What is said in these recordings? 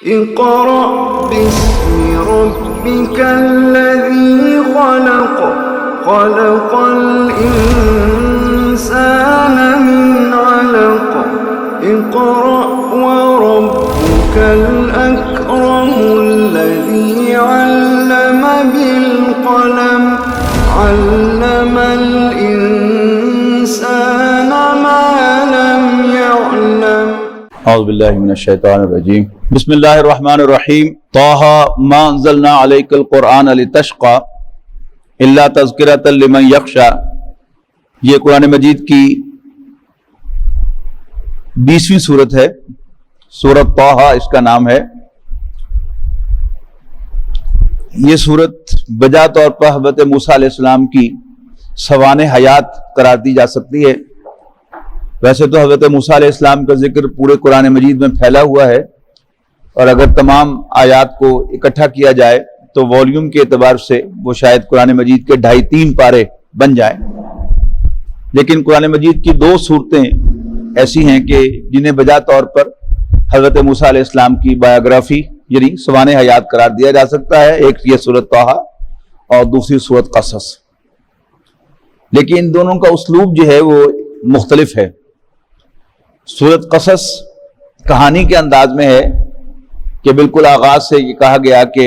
اقرأ باسم ربك الذي خلق خلق الإنسان من علق اقرأ وربك الأكرم الذي علم بالقلم علم الإنسان ما لم يعلم اعوذ باللہ من الشیطان الرجیم بسم اللہ الرحمن الرحیم طٰہ ما انزلنا علیک القرآن لتشقی الا تذکرۃ لمن یخشی۔ یہ قرآن مجید کی 20ویں سورت ہے، سورۃ طٰہ اس کا نام ہے۔ یہ سورت بجا طور پر حضرت موسیٰ علیہ السلام کی سوانح حیات قرار دی جا سکتی ہے۔ ویسے تو حضرت موسیٰ علیہ السلام کا ذکر پورے قرآن مجید میں پھیلا ہوا ہے، اور اگر تمام آیات کو اکٹھا کیا جائے تو والیوم کے اعتبار سے وہ شاید قرآن مجید کے 2.5-3 پارے بن جائیں۔ لیکن قرآن مجید کی 2 صورتیں ایسی ہیں کہ جنہیں بجا طور پر حضرت موسیٰ علیہ السلام کی بایوگرافی یعنی سوانح حیات قرار دیا جا سکتا ہے۔ ایک یہ سورۃ طٰہ اور دوسری سورۃ قصص، لیکن ان دونوں کا اسلوب جو ہے وہ مختلف ہے۔ سورۃ قصص کہانی کے انداز میں ہے کہ بالکل آغاز سے یہ کہا گیا کہ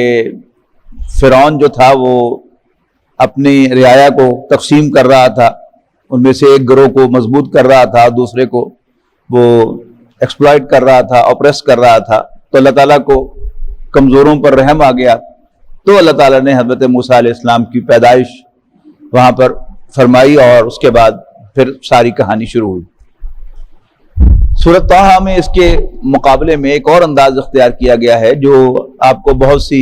فرعون جو تھا وہ اپنی رعایا کو تقسیم کر رہا تھا، ان میں سے ایک گروہ کو مضبوط کر رہا تھا، دوسرے کو وہ ایکسپلائٹ کر رہا تھا، اپریس کر رہا تھا۔ تو اللہ تعالیٰ کو کمزوروں پر رحم آ گیا، تو اللہ تعالیٰ نے حضرت موسیٰ علیہ السلام کی پیدائش وہاں پر فرمائی، اور اس کے بعد پھر ساری کہانی شروع ہوئی۔ سورۃ طٰہ میں اس کے مقابلے میں ایک اور انداز اختیار کیا گیا ہے جو آپ کو بہت سی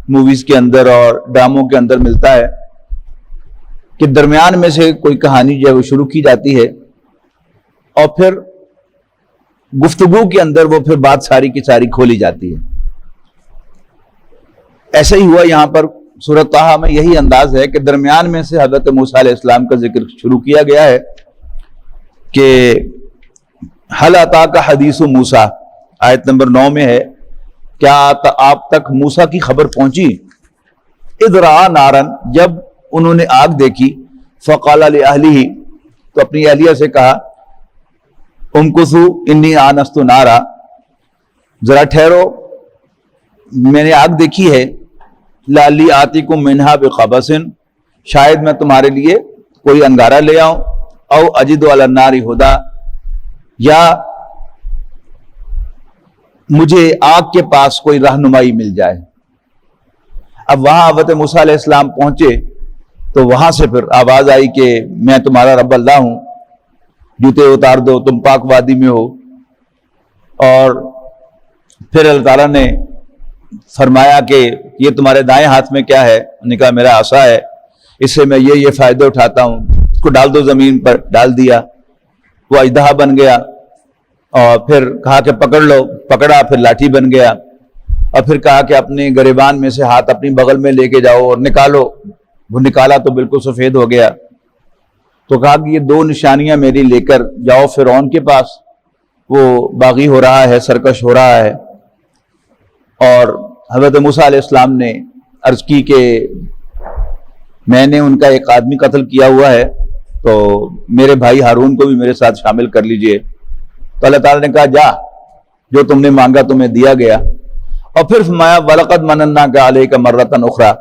موویز کے اندر اور ڈراموں کے اندر ملتا ہے، کہ درمیان میں سے کوئی کہانی جو ہے وہ شروع کی جاتی ہے، اور پھر گفتگو کے اندر وہ پھر بات ساری کی ساری کھولی جاتی ہے۔ ایسا ہی ہوا یہاں پر سورۃ طٰہ میں، یہی انداز ہے کہ درمیان میں سے حضرت موسیٰ علیہ السلام کا ذکر شروع کیا گیا ہے کہ حل اتاک حدیث موسیٰ، آیت نمبر 9 میں ہے، کیا آپ تک موسیٰ کی خبر پہنچی؟ اذ رأى نارا، جب انہوں نے آگ دیکھی، فقال لأہلہ، تو اپنی اہلیہ سے کہا، امکثوا انی آنست نارا، ذرا ٹھہرو میں نے آگ دیکھی ہے، لعلی آتیکم منہا بقبس، شاید میں تمہارے لیے کوئی انگارہ لے آؤں، او اجد علی النار ہدی، یا مجھے آگ کے پاس کوئی رہنمائی مل جائے۔ اب وہاں حضرت موسیٰ علیہ السلام پہنچے تو وہاں سے پھر آواز آئی کہ میں تمہارا رب اللہ ہوں، جوتے اتار دو، تم پاک وادی میں ہو۔ اور پھر اللہ تعالیٰ نے فرمایا کہ یہ تمہارے دائیں ہاتھ میں کیا ہے؟ انہوں نے کہا میرا عصا ہے، اس سے میں یہ فائدے اٹھاتا ہوں، اس کو ڈال دو زمین پر۔ ڈال دیا، وہ اژدہا بن گیا، اور پھر کہا کہ پکڑ لو، پکڑا، پھر لاٹھی بن گیا، اور پھر کہا کہ اپنے گریبان میں سے ہاتھ اپنی بغل میں لے کے جاؤ اور نکالو، وہ نکالا تو بالکل سفید ہو گیا۔ تو کہا کہ یہ 2 نشانیاں میری لے کر جاؤ فرعون کے پاس، وہ باغی ہو رہا ہے، سرکش ہو رہا ہے۔ اور حضرت موسیٰ علیہ السلام نے عرض کی کہ میں نے ان کا ایک آدمی قتل کیا ہوا ہے، تو میرے بھائی ہارون کو بھی میرے ساتھ شامل کر لیجئے۔ تو اللہ تعالیٰ نے کہا جا، جو تم نے مانگا تمہیں دیا گیا۔ اور پھر فرمایا وَلَقَدْ مَنَنَّا عَلَيْكَ مَرَّةً أُخْرَى،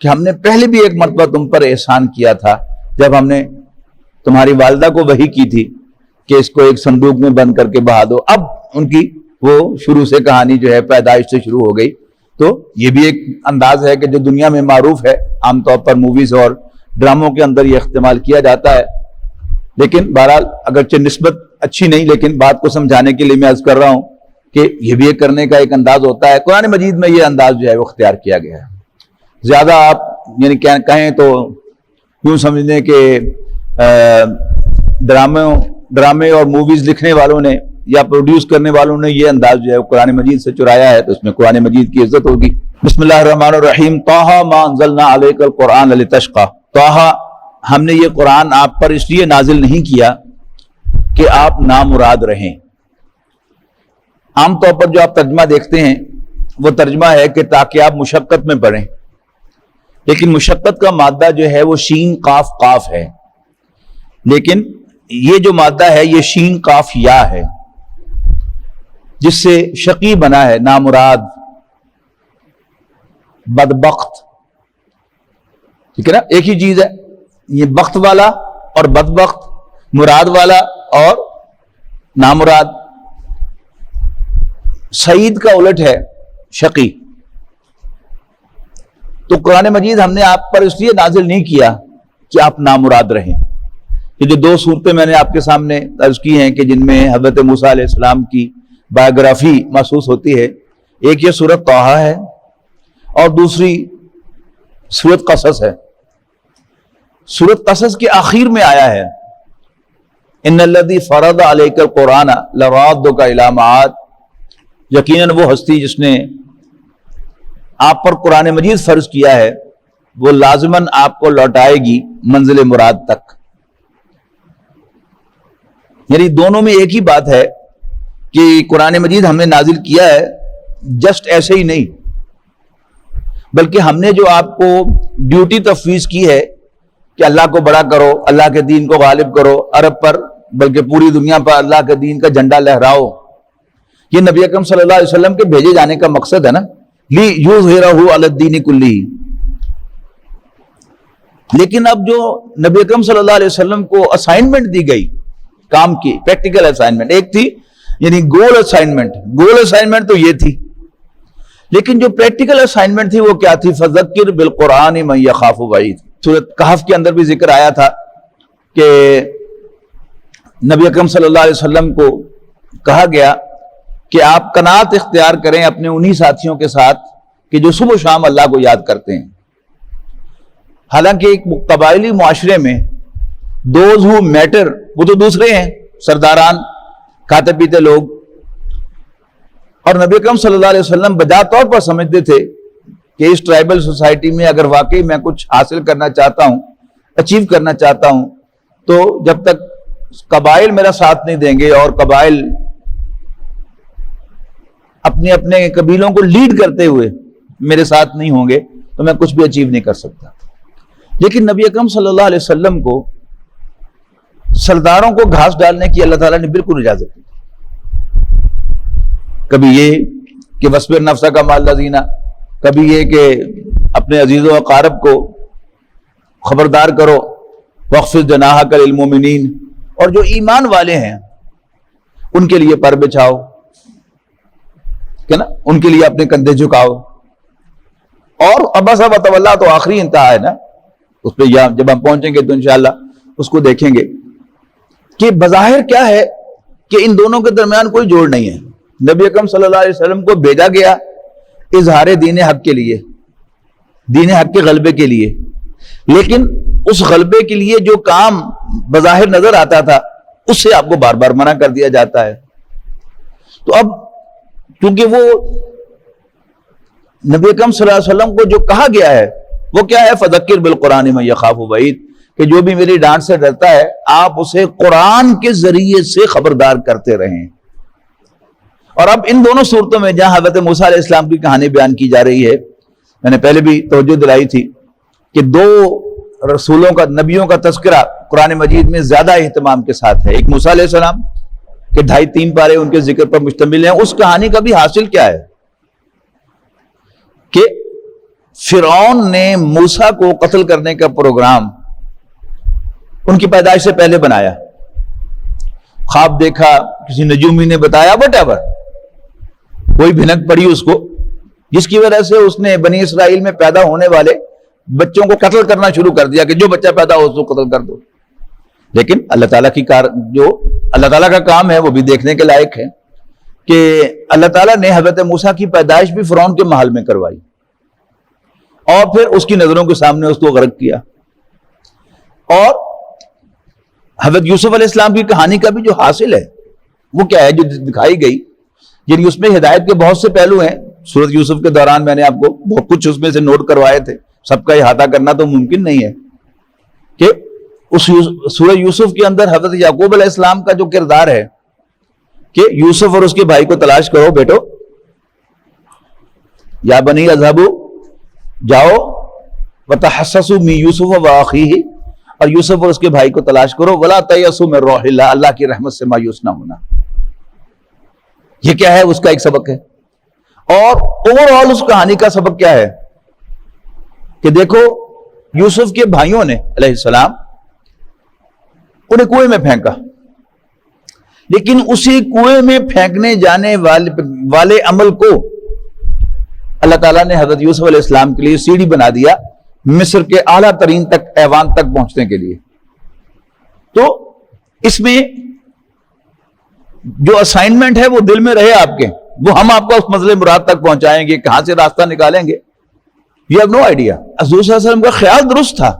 کہ ہم نے پہلے بھی ایک مرتبہ تم پر احسان کیا تھا، جب ہم نے تمہاری والدہ کو وحی کی تھی کہ اس کو ایک صندوق میں بند کر کے بہا دو۔ اب ان کی وہ شروع سے کہانی جو ہے پیدائش سے شروع ہو گئی۔ تو یہ بھی ایک انداز ہے کہ جو دنیا میں معروف ہے، عام طور پر موویز اور ڈراموں کے اندر یہ استعمال کیا جاتا ہے۔ لیکن بہرحال اگرچہ نسبت اچھی نہیں، لیکن بات کو سمجھانے کے لیے میں عرض کر رہا ہوں کہ یہ بھی ایک کرنے کا ایک انداز ہوتا ہے۔ قرآن مجید میں یہ انداز جو ہے وہ اختیار کیا گیا ہے۔ زیادہ آپ یعنی کہیں تو یوں سمجھ لیں کہ ڈرامے اور موویز لکھنے والوں نے یا پروڈیوس کرنے والوں نے یہ انداز جو ہے قرآن مجید سے چرایا ہے، تو اس میں قرآن مجید کی عزت ہوگی۔ بسم اللہ الرحمن الرحیم، طٰہ ما انزلنا علیک القرآن لتشقی، طٰہ ہم نے یہ قرآن آپ پر اس لیے نازل نہیں کیا کہ آپ نامراد رہیں۔ عام طور پر جو آپ ترجمہ دیکھتے ہیں وہ ترجمہ ہے کہ تاکہ آپ مشقت میں پڑھیں، لیکن مشقت کا مادہ جو ہے وہ شین قاف قاف ہے، لیکن یہ جو مادہ ہے یہ شین قاف یا ہے، جس سے شقی بنا ہے، نامراد، بدبخت، ٹھیک ہے نا، ایک ہی چیز ہے، یہ بخت والا اور بدبخت، مراد والا اور نامراد۔ سعید کا الٹ ہے شقی۔ تو قرآن مجید ہم نے آپ پر اس لیے نازل نہیں کیا کہ آپ نامراد رہیں۔ یہ جو دو صورتیں میں نے آپ کے سامنے عرض کی ہیں کہ جن میں حضرت موسیٰ علیہ السلام کی بایوگرافی محسوس ہوتی ہے، ایک یہ سورۃ طٰہٰ ہے اور دوسری سورۃ قصص ہے۔ سورۃ قصص کے آخر میں آیا ہے ان الذی فرض علیک القرآن لرادک الی معاد، یقیناً وہ ہستی جس نے آپ پر قرآن مجید فرض کیا ہے وہ لازماً آپ کو لوٹائے گی منزل مراد تک۔ یعنی دونوں میں ایک ہی بات ہے کہ قرآن مجید ہم نے نازل کیا ہے جسٹ ایسے ہی نہیں، بلکہ ہم نے جو آپ کو ڈیوٹی تفویض کی ہے کہ اللہ کو بڑا کرو، اللہ کے دین کو غالب کرو، عرب پر بلکہ پوری دنیا پر اللہ کے دین کا جھنڈا لہراؤ، یہ نبی اکرم صلی اللہ علیہ وسلم کے بھیجے جانے کا مقصد ہے نا، لِیُظْہِرَہُ عَلَى الدِّینِ کُلِّہِ۔ لیکن اب جو نبی اکرم صلی اللہ علیہ وسلم کو اسائنمنٹ دی گئی کام کی، پریکٹیکل اسائنمنٹ ایک تھی، یعنی گول اسائنمنٹ تو یہ تھی، لیکن جو پریکٹیکل اسائنمنٹ تھی وہ کیا تھی؟ فَذَكِّرْ بِالْقُرْآنِ مَن يَخَافُ وَعِيدِ۔ سورۃ کہف کے اندر بھی ذکر آیا تھا کہ نبی اکرم صلی اللہ علیہ وسلم کو کہا گیا کہ آپ قناعت اختیار کریں اپنے انہی ساتھیوں کے ساتھ کہ جو صبح و شام اللہ کو یاد کرتے ہیں۔ حالانکہ ایک قبائلی معاشرے میں دوز ہو میٹر وہ تو دوسرے ہیں، سرداران، کھاتے پیتے لوگ، اور نبی اکرم صلی اللہ علیہ وسلم بجا طور پر سمجھتے تھے کہ اس ٹرائبل سوسائٹی میں اگر واقعی میں کچھ حاصل کرنا چاہتا ہوں، اچیو کرنا چاہتا ہوں، تو جب تک قبائل میرا ساتھ نہیں دیں گے اور قبائل اپنے اپنے قبیلوں کو لیڈ کرتے ہوئے میرے ساتھ نہیں ہوں گے تو میں کچھ بھی اچیو نہیں کر سکتا۔ لیکن نبی اکرم صلی اللہ علیہ وسلم کو سرداروں کو گھاس ڈالنے کی اللہ تعالیٰ نے بالکل اجازت دی۔ کبھی یہ کہ وَاصْبِرْ نَفْسَكَ مَعَ الَّذِينَ، کبھی یہ کہ اپنے عزیز و اقارب کو خبردار کرو، وَاخْفِضْ جَنَاحَكَ لِلْمُؤْمِنِينَ، اور جو ایمان والے ہیں ان کے لیے پر بچھاؤ، کہ نا، ان کے لیے اپنے کندھے جھکاؤ۔ اور عَبَسَ وَتَوَلَّىٰ تو آخری انتہا ہے نا، اس پہ جب ہم پہنچیں گے تو انشاءاللہ اس کو دیکھیں گے کہ بظاہر کیا ہے کہ ان دونوں کے درمیان کوئی جوڑ نہیں ہے۔ نبی اکرم صلی اللہ علیہ وسلم کو بھیجا گیا اظہار دین حق کے لیے، دین حق کے غلبے کے لیے، لیکن اس غلبے کے لیے جو کام بظاہر نظر آتا تھا اس سے آپ کو بار بار منع کر دیا جاتا ہے۔ تو اب کیونکہ وہ نبی اکرم صلی اللہ علیہ وسلم کو جو کہا گیا ہے وہ کیا ہے؟ فَذَكِّرْ بِالْقُرْآنِ مَن يَخَافُ وَعِيدِ، کہ جو بھی میری ڈانٹ سے ڈرتا ہے آپ اسے قرآن کے ذریعے سے خبردار کرتے رہیں۔ اور اب ان دونوں صورتوں میں جہاں حضرت موسیٰ علیہ السلام کی کہانی بیان کی جا رہی ہے، میں نے پہلے بھی توجہ دلائی تھی کہ دو رسولوں کا، نبیوں کا تذکرہ قرآن مجید میں زیادہ اہتمام کے ساتھ ہے۔ ایک موسیٰ علیہ السلام کہ 2.5-3 پارے ان کے ذکر پر مشتمل ہیں۔ اس کہانی کا بھی حاصل کیا ہے کہ فرعون نے موسیٰ کو قتل کرنے کا پروگرام ان کی پیدائش سے پہلے بنایا، خواب دیکھا، کسی نجومی نے بتایا، وٹ ایور، کوئی بھنک پڑی اس کو، جس کی وجہ سے اس نے بنی اسرائیل میں پیدا ہونے والے بچوں کو قتل کرنا شروع کر دیا کہ جو بچہ پیدا ہو اس کو قتل کر دو۔ لیکن اللہ تعالیٰ کی جو اللہ تعالیٰ کا کام ہے وہ بھی دیکھنے کے لائق ہے کہ اللہ تعالیٰ نے حضرت موسیٰ کی پیدائش بھی فرعون کے محل میں کروائی اور پھر اس کی نظروں کے سامنے اس کو غرق کیا۔ اور حضرت یوسف علیہ السلام کی کہانی کا بھی جو حاصل ہے وہ کیا ہے، جو دکھائی گئی، یعنی اس میں ہدایت کے بہت سے پہلو ہیں۔ سورۃ یوسف کے دوران میں نے آپ کو بہت کچھ اس میں سے نوٹ کروائے تھے، سب کا احاطہ کرنا تو ممکن نہیں ہے کہ اس سورہ یوسف کے اندر حضرت یعقوب علیہ السلام کا جو کردار ہے کہ یوسف اور اس کے بھائی کو تلاش کرو بیٹو، یا بنی اذهبوا، جاؤ، وتحسسوا من یوسف واخیہ، اور یوسف اور اس کے بھائی کو تلاش کرو، ولا تیأسوا من روح اللہ، اللہ کی رحمت سے مایوس نہ ہونا۔ یہ کیا ہے؟ اس کا ایک سبق ہے۔ اور اوور آل اس کہانی کا سبق کیا ہے کہ دیکھو یوسف کے بھائیوں نے علیہ السلام انہیں کنویں میں پھینکا، لیکن اسی کنویں میں پھینکنے جانے والے عمل کو اللہ تعالیٰ نے حضرت یوسف علیہ السلام کے لیے سیڑھی بنا دیا مصر کے اعلیٰ ترین تک ایوان تک پہنچنے کے لیے۔ تو اس میں جو اسائنمنٹ ہے وہ دل میں رہے آپ کے، وہ ہم آپ کو اس منزل مراد تک پہنچائیں گے، کہاں سے راستہ نکالیں گے، یو ہیو نو آئیڈیا۔ حضور صلی اللہ علیہ وسلم کا خیال درست تھا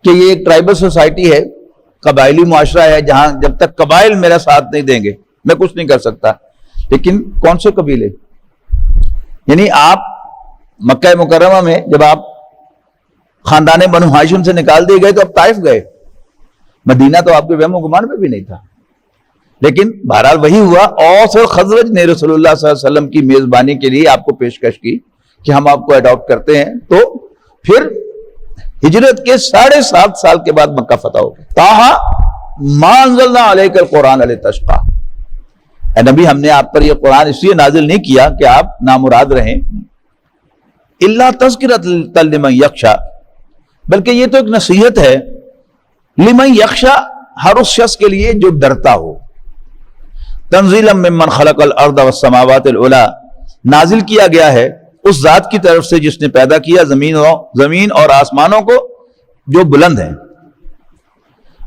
کہ یہ ایک ٹرائبل سوسائٹی ہے، قبائلی معاشرہ ہے، جہاں جب تک قبائل میرا ساتھ نہیں دیں گے میں کچھ نہیں کر سکتا۔ لیکن کون سے قبیلے؟ یعنی آپ مکہ مکرمہ میں جب آپ خاندان بنو ہاشم سے نکال دیے گئے تو آپ طائف گئے، مدینہ تو آپ کے وہم و گمان میں بھی نہیں تھا۔ لیکن بہرحال وہی ہوا، اوس اور خزرج نے رسول اللہ صلی اللہ علیہ وسلم کی میزبانی کے لیے آپ کو پیشکش کی کہ ہم آپ کو اڈاپٹ کرتے ہیں۔ تو پھر ہجرت کے 7.5 سال کے بعد مکہ فتح ہو گیا۔ تاہا ما انزلنا علیک القرآن لتشقی، اے نبی ہم نے آپ پر یہ قرآن اس لیے نازل نہیں کیا کہ آپ نامراد رہیں، الا تذکرۃ لمن یخشی، بلکہ یہ تو ایک نصیحت ہے لمن یخشی، ہر اس شخص کے لیے جو ڈرتا ہو۔ تنزیلا ممن خلق الارض والسماوات العلی، نازل کیا گیا ہے اس ذات کی طرف سے جس نے پیدا کیا زمین اور آسمانوں کو جو بلند ہیں۔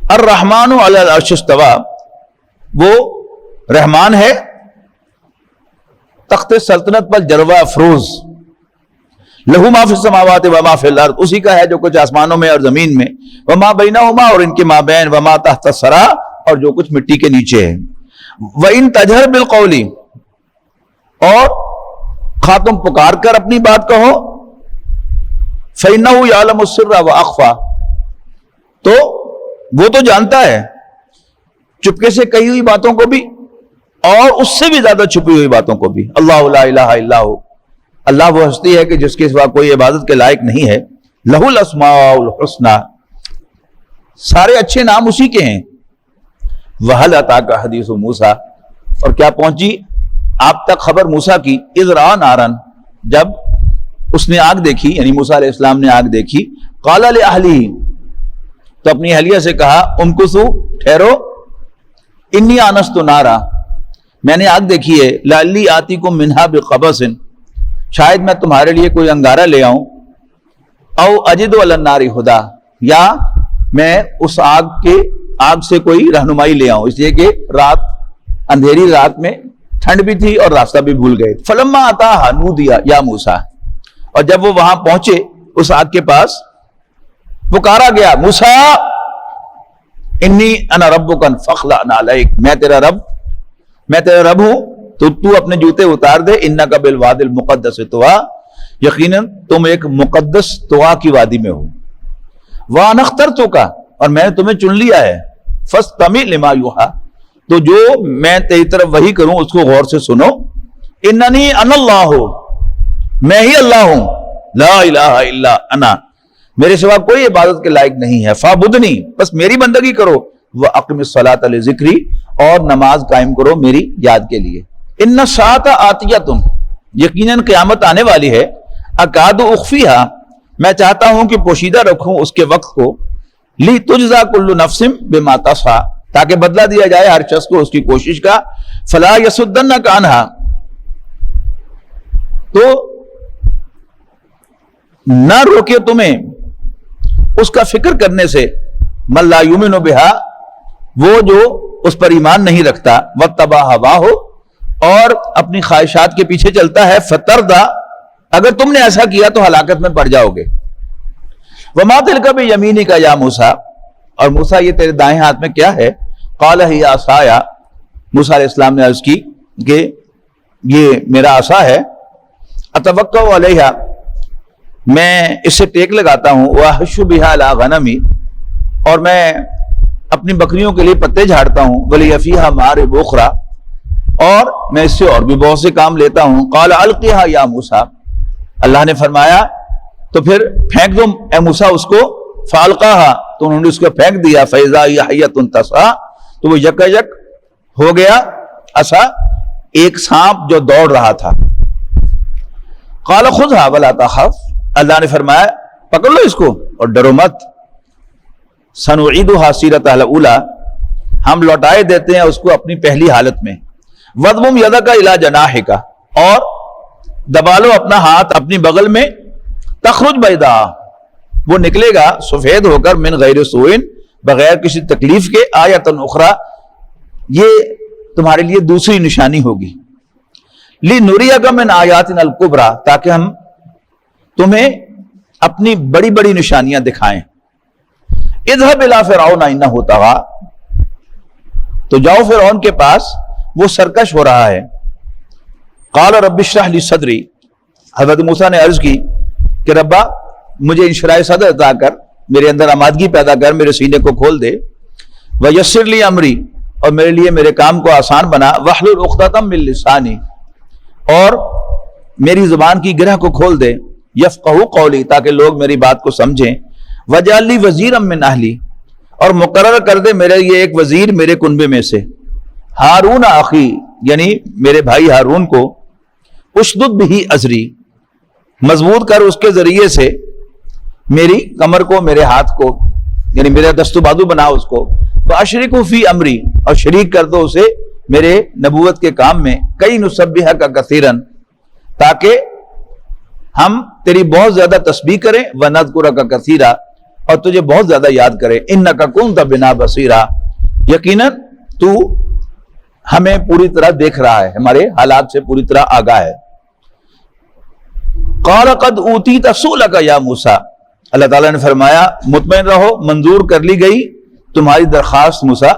الرحمن علی العرش استوی، وہ رحمان ہے تخت سلطنت پر جلوہ افروز۔ لہو ما فی السماوات وما فی الارض، اسی کا ہے جو کچھ آسمانوں میں اور زمین میں، وما بینہما، اور ان کے مابین، وما تحت الثری، اور جو کچھ مٹی کے نیچے ہے۔ وَإِن تَجْهَرْ بِالْقَوْلِ، اور خواہ تم پکار کر اپنی بات کہو، فَإِنَّهُ يَعْلَمُ السِّرَّ وَأَخْفَى، تو وہ تو جانتا ہے چپکے سے کہی ہوئی باتوں کو بھی اور اس سے بھی زیادہ چھپی ہوئی باتوں کو بھی۔ اللہ لا الہ الا ہو، اللہ وہ ہستی ہے کہ جس کے سوا کوئی عبادت کے لائق نہیں ہے۔ لہ الاسماء الحسنی، سارے اچھے نام اسی کے ہیں۔ وَهَلْ أَتَاكَ حَدِيثُ مُوسَىٰ، اور کیا پہنچی آپ تک خبر موسیٰ کی، اِذْ رَأَىٰ نَارًا، جب اس نے آگ دیکھی، یعنی موسیٰ علیہ السلام نے آگ دیکھی، قَالَ لِأَهْلِهِ، تو اپنی اہلیہ سے کہا، امکثوا، ٹھہرو، انی آنست نارا، میں نے آگ دیکھی ہے، لعلی آتیکم منہا بقبس، شاید میں تمہارے لیے کوئی انگارہ لے آؤں، او اجد علی النار ہدی، یا میں اس آگ سے کوئی رہنمائی لے آؤں، اس لیے کہ رات، اندھیری رات میں ٹھنڈ بھی تھی اور راستہ بھی بھول گئے۔ فلما اتاہا نودی یا موسیٰ، اور جب وہ وہاں پہنچے اس آگ کے پاس، پکارا گیا، موسیٰ انی انا ربک فاخلع نعلیک، میں تیرا رب ہوں، تو اپنے جوتے اتار دے، انک بالوادی المقدس طویٰ، یقیناً تم ایک مقدس طویٰ کی وادی میں ہو، وانا اخترتک، اور میں نے تمہیں چن لیا ہے، فاستمع لما یوحیٰ، تو جو میں تیری طرف وحی کروں اس کو غور سے سنو، اننی انا اللہ، میں ہی اللہ ہوں، لا الہ الا انا، میرے سوا کوئی عبادت کے لائق نہیں ہے، فاعبدنی، بس میری بندگی کرو، وَأَقِمِ الصَّلَاةَ لِذِكْرِی، اور نماز قائم کرو میری یاد کے لیے۔ ان الساعۃ آتیۃ، یقیناً قیامت آنے والی ہے، اکاد اخفیہا، میں چاہتا ہوں کہ پوشیدہ رکھوں اس کے وقت کو، لِتُجْزَىٰ كُلُّ نَفْسٍ بِمَا تَسْعَىٰ، تاکہ بدلہ دیا جائے ہر شخص کو اس کی کوشش کا، فَلَا يَصُدَّنَّكَ عَنْهَا، تو نہ روکے تمہیں اس کا فکر کرنے سے، من لا یؤمن بہا، وہ جو اس پر ایمان نہیں رکھتا، واتبع ہواہ، اور اپنی خواہشات کے پیچھے چلتا ہے، فتردى، اگر تم نے ایسا کیا تو ہلاکت میں پڑ جاؤ گے۔ وما تلک بیمینک یا موسیٰ، اور موسیٰ یہ تیرے دائیں ہاتھ میں کیا ہے؟ قال ہی عصای، موسیٰ علیہ السلام نے عرض کی کہ یہ میرا عصا ہے، اتوکل علیہا، میں اس سے ٹیک لگاتا ہوں، وَأَحُشُّ بِهَا عَلَىٰ غَنَمِی، اور میں اپنی بکریوں کے لیے پتے جھاڑتا ہوں، وَلِیَ فِیہَا مَآرِبُ أُخْرَىٰ، اور میں اس سے اور بھی بہت سے کام لیتا ہوں۔ قَالَ أَلْقِیہَا یا موسیٰ، اللہ نے فرمایا تو پھر پھینک دو اے موسیٰ اس کو، فالقاہا تو انہوں نے اس کو پھینک دیا، فاذا ہی حیۃ تسعی تو وہ یکایک ہو گیا عصا ایک سانپ جو دوڑ رہا تھا۔ قال خذھا ولا تخف، اللہ نے فرمایا پکڑ لو اس کو اور ڈرو مت، سنعیدھا سیرتھا الاولی ہم لوٹائے دیتے ہیں اس کو اپنی پہلی حالت میں، وضمم یدک الی جناحک اور دبا لو اپنا ہاتھ اپنی بغل میں، تخرج بیضاء وہ نکلے گا سفید ہو کر، من غیر سوء بغیر کسی تکلیف کے، آیۃ اخری یہ تمہارے لیے دوسری نشانی ہوگی، لنریک من آیاتنا الکبریٰ تاکہ ہم تمہیں اپنی بڑی بڑی نشانیاں دکھائیں، اذهب الی فرعون انہ طغی تو جاؤ فرعون کے پاس وہ سرکش ہو رہا ہے، قال رب اشرح لی صدری حضرت موسیٰ نے عرض کی کہ ربا مجھے انشراح صدر عطا کر، میرے اندر آمادگی پیدا کر، میرے سینے کو کھول دے، ویسر لی امری اور میرے لیے میرے کام کو آسان بنا، واحلل عقدۃ من لسانی اور میری زبان کی گرہ کو کھول دے، یفقہوا قولی تاکہ لوگ میری بات کو سمجھیں، واجعل لی وزیرا من اہلی اور مقرر کر دے میرے لیے ایک وزیر میرے کنبے میں سے، ہارون اخی یعنی میرے بھائی ہارون کو، اشدد بہ ازری مضبوط کر اس کے ذریعے سے میری کمر کو، میرے ہاتھ کو، یعنی میرا دست و بازو بنا اس کو، فاشرکہ فی امری اور شریک کر دو اسے میرے نبوت کے کام میں، کئی نسبحک کثیرا تاکہ ہم تیری بہت زیادہ تسبیح کریں، ونذکرک کثیرا اور تجھے بہت زیادہ یاد کریں، انک کنت بنا بصیرا یقیناً تو ہمیں پوری طرح دیکھ رہا ہے، ہمارے حالات سے پوری طرح آگاہ ہے۔ قال قد اوتیت سؤلک یا موسیٰ اللہ تعالیٰ نے فرمایا مطمئن رہو منظور کر لی گئی تمہاری درخواست موسیٰ،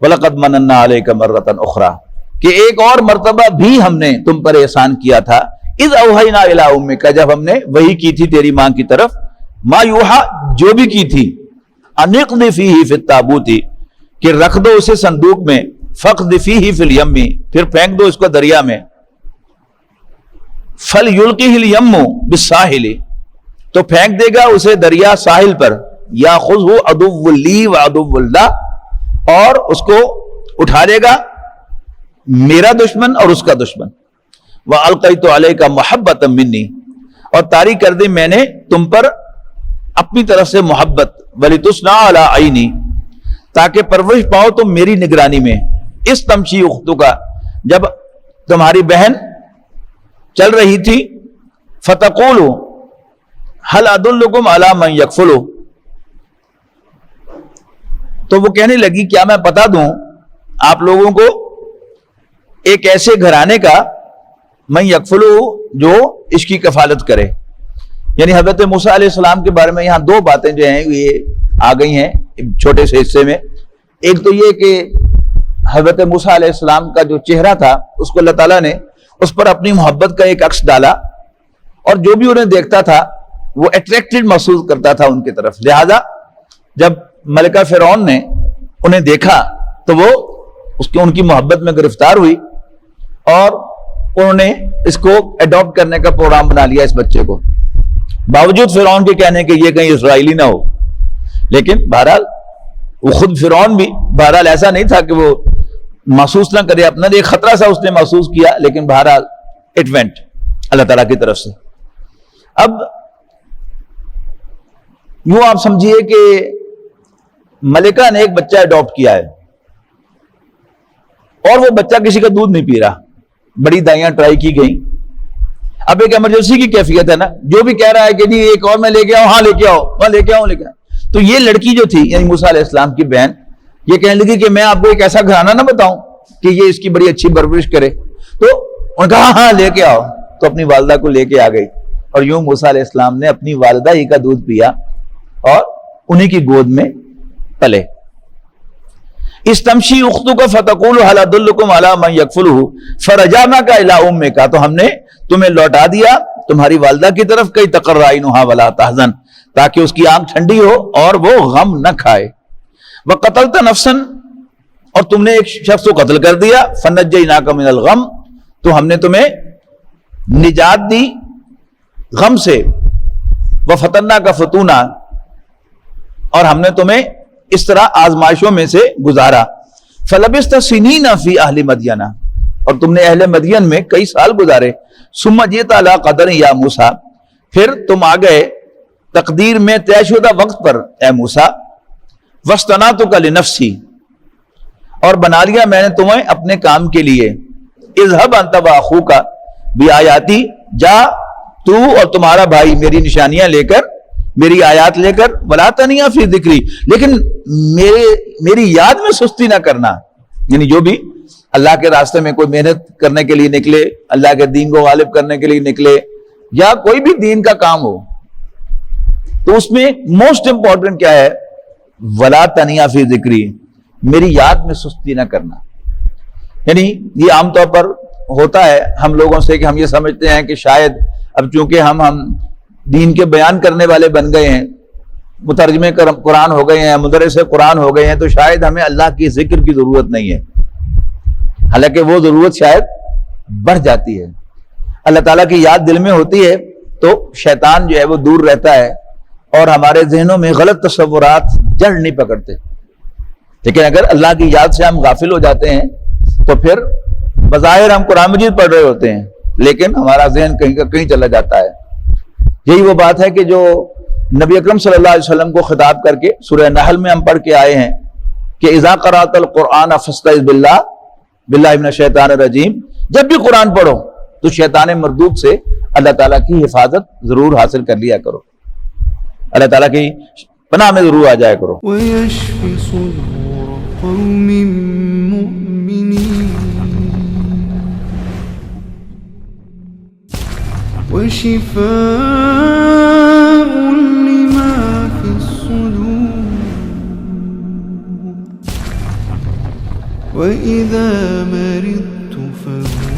وَلَقَدْ مَنَنَّا عَلَيْكَ مَرَّةً أُخْرَى کہ ایک اور مرتبہ بھی ہم نے تم پر احسان کیا تھا، اِذْ أَوْحَيْنَا إِلَىٰ أُمِّكَ جب ہم نے وحی کی تھی تیری ماں کی طرف، ما یوحا جو بھی کی تھی، ان اقذ فیہ فی التابوت کہ رکھ دو اسے صندوق میں، فقذ فیہ فی الیم پھر پھینک دو اس کو دریا میں، فلیلقہ الیم بالساحل تو پھینک دے گا اسے دریا ساحل پر، یاخذہ عدو لی وعدو اللہ اور اس کو اٹھا لے گا میرا دشمن اور اس کا دشمن، وَأَلْقَيْتُ عَلَيْكَ مَحَبَّةً مِّنِّي اور طاری کر دی میں نے تم پر اپنی طرف سے محبت، وَلِتُصْنَعَ عَلَىٰ عَيْنِي تاکہ پرورش پاؤ تم میری نگرانی میں، اس تمشی اختک جب تمہاری بہن چل رہی تھی، فَتَقُولُ هَلْ أَدُلُّكُمْ عَلَىٰ مَنْ يَكْفُلُ تو وہ کہنے لگی کیا میں بتا دوں آپ لوگوں کو ایک ایسے گھرانے کا، من یکفلو جو اس کی کفالت کرے، یعنی حضرت موسیٰ علیہ السلام کے بارے میں یہاں دو باتیں جو ہیں یہ آ گئی ہیں چھوٹے سے حصے میں۔ ایک تو یہ کہ حضرت موسیٰ علیہ السلام کا جو چہرہ تھا اس کو اللہ تعالیٰ نے اس پر اپنی محبت کا ایک عکس ڈالا، اور جو بھی انہیں دیکھتا تھا وہ اٹریکٹڈ محسوس کرتا تھا ان کی طرف، لہذا جب ملکہ فرعون نے انہیں دیکھا تو وہ ان کی محبت میں گرفتار ہوئی اور انہوں نے اس کو ایڈاپٹ کرنے کا پروگرام بنا لیا اس بچے کو، باوجود فرعون کے کہنے کہ یہ کہیں اسرائیلی نہ ہو، لیکن بہرحال وہ خود فرعون بھی بہرحال ایسا نہیں تھا کہ وہ محسوس نہ کرے اپنا، ایک خطرہ سا اس نے محسوس کیا، لیکن بہرحال اٹ وینٹ اللہ تعالیٰ کی طرف سے۔ اب یوں آپ سمجھیے کہ ملکہ نے ایک بچہ اڈاپٹ کیا ہے اور وہ بچہ کسی کا دودھ نہیں پی رہا، بڑی دائیاں ٹرائی کی گئیں، اب ایک ایمرجنسی کی کیفیت ہے نا، جو بھی کہہ رہا ہے کہ جی ایک اور میں لے کے آؤں، ہاں لے کے آؤ، وہاں لے کے آؤں، لے کے آؤں، تو یہ لڑکی جو تھی یعنی موسیٰ علیہ السلام کی بہن یہ کہنے لگی کہ میں آپ کو ایک ایسا گھرانہ نہ بتاؤں کہ یہ اس کی بڑی اچھی پرورش کرے، تو انہوں نے کہا ہاں لے کے آؤ، تو اپنی والدہ کو لے کے آ گئی، اور یوں موسیٰ علیہ السلام نے اپنی والدہ ہی کا دودھ پیا اور انہی کی گود میں پلے۔ استمشی اختک فتقول هل ادلکم علی من یکفلہ فرجعناک الی امک تو ہم نے تمہیں لوٹا دیا تمہاری والدہ کی طرف، کئی تقر عینھا ولا تحزن تاکہ اس کی آنکھ ٹھنڈی ہو اور وہ غم نہ کھائے، وقتلت نفسا اور تم نے ایک شخص کو قتل کر دیا، فنجیناک من الغم تو ہم نے تمہیں نجات دی غم سے، وفتنا کا فتونا، اور ہم نے تمہیں اس طرح آزمائشوں میں سے گزارا، فلبثت سنین فی اہل مدین، اور تم نے اہل مدین میں کئی سال گزارے، ثم جئت علی قدر یا موسیٰ، پھر تم آ گئے تقدیر میں طے شدہ وقت پر اے موسیٰ، واصطنعتک لنفسی، اور بنا لیا میں نے تمہیں اپنے کام کے لیے، اذهب انت واخوک بآیاتی، جا تو اور تمہارا بھائی میری نشانیاں لے کر، میری آیات لے کر، ولا تنیا فی ذکری، لیکن میری یاد میں سستی نہ کرنا، یعنی جو بھی اللہ کے راستے میں کوئی محنت کرنے کے لیے نکلے، اللہ کے دین کو غالب کرنے کے لیے نکلے، یا کوئی بھی دین کا کام ہو، تو اس میں موسٹ امپورٹنٹ کیا ہے؟ ولا تنیا فی ذکری، میری یاد میں سستی نہ کرنا۔ یعنی یہ عام طور پر ہوتا ہے ہم لوگوں سے کہ ہم یہ سمجھتے ہیں کہ شاید اب چونکہ ہم دین کے بیان کرنے والے بن گئے ہیں، مترجمے قرآن ہو گئے ہیں، مدرس قرآن ہو گئے ہیں، تو شاید ہمیں اللہ کی ذکر کی ضرورت نہیں ہے، حالانکہ وہ ضرورت شاید بڑھ جاتی ہے۔ اللہ تعالیٰ کی یاد دل میں ہوتی ہے تو شیطان جو ہے وہ دور رہتا ہے، اور ہمارے ذہنوں میں غلط تصورات جڑ نہیں پکڑتے۔ لیکن اگر اللہ کی یاد سے ہم غافل ہو جاتے ہیں تو پھر بظاہر ہم قرآن مجید پڑھ رہے ہوتے ہیں، لیکن ہمارا ذہن کہیں کا کہیں چلا جاتا ہے۔ یہی وہ بات ہے کہ جو نبی اکرم صلی اللہ علیہ وسلم کو خطاب کر کے سورہ نحل میں ہم پڑھ کے آئے ہیں کہ اذا قرأت القرآن فاستعذ باللہ من الشیطان الرجیم، جب بھی قرآن پڑھو تو شیطان مردود سے اللہ تعالیٰ کی حفاظت ضرور حاصل کر لیا کرو، اللہ تعالیٰ کی پناہ میں ضرور آ جایا کرو۔ وَيَشْفِ صُدُورَ قَوْمٍ مُّؤْمِنِينَ وَشِفَاءٌ لِّمَا فِي الصُّدُورِ وَإِذَا مَرِضْتُ فَهُوَ